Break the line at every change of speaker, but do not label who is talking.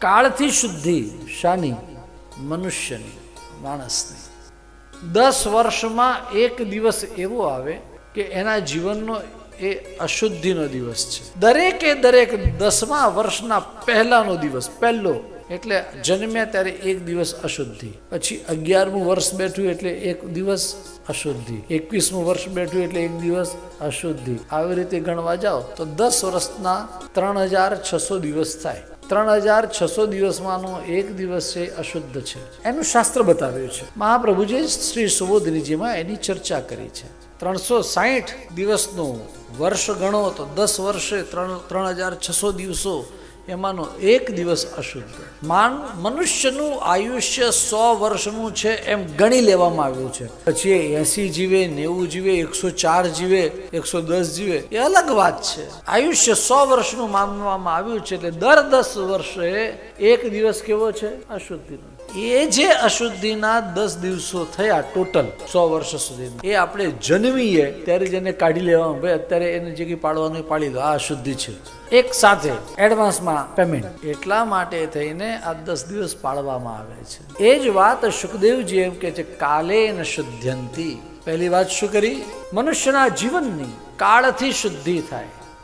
કાળથી શુદ્ધિ શાની? મનુષ્યની, માણસની. 10 વર્ષમાં એક દિવસ એવો આવે કે એના જીવનનો એ અશુદ્ધિનો દિવસ છે. દરેકે દરેક 10મા વર્ષના પહેલાનો દિવસ, પહેલો એટલે જન્મ્યા ત્યારે એક દિવસ અશુદ્ધિ, પછી 11મું વર્ષ બેઠું એટલે એક દિવસ અશુદ્ધિ, 21મું વર્ષ બેઠું એટલે એક દિવસ અશુદ્ધિ. આવી રીતે ગણવા જાઓ તો 10 વર્ષના 3600 દિવસ થાય. 3600 દિવસમાંનો એક દિવસ છે અશુદ્ધ છે. એનું શાસ્ત્ર બતાવ્યું છે. મહાપ્રભુજી શ્રી સુબોધનીજીમાં એની ચર્ચા કરી છે. 360 દિવસનું વર્ષ ગણો તો 10 વર્ષે 3600 દિવસો, એમાંનો એક દિવસ અશુદ્ધ. મનુષ્યનું આયુષ્ય 100 વર્ષનું છે એમ ગણી લેવામાં આવ્યું છે. પછી 80 જીવે, 90 જીવે, 104 જીવે, 110 જીવે, એ અલગ વાત છે. આયુષ્ય 100 વર્ષનું માનવામાં આવ્યું છે. એટલે દર 10 વર્ષે એક દિવસ કેવો છે? અશુદ્ધિનો. એ જે અશુદ્ધિના 10 દિવસો થયા ટોટલ 100 વર્ષ સુધી, એ આપણે જન્મીએ ત્યારે જેને કાઢી લેવાનું, ભાઈ અત્યારે એને જે કંઈ પાડવાનું પાડી લો, આ અશુદ્ધિ છે. એક સાથે એડવાન્સમાં પેમેન્ટ, એટલા માટે થઈને આ 10 દિવસ પાડવામાં આવે છે. એ જ વાત શુકદેવજી એમ કે છે, કાલે ન શુદ્ધ્યંતી. પહેલી વાત શું કરી? મનુષ્યના જીવનની કાળથી શુદ્ધિ થાય.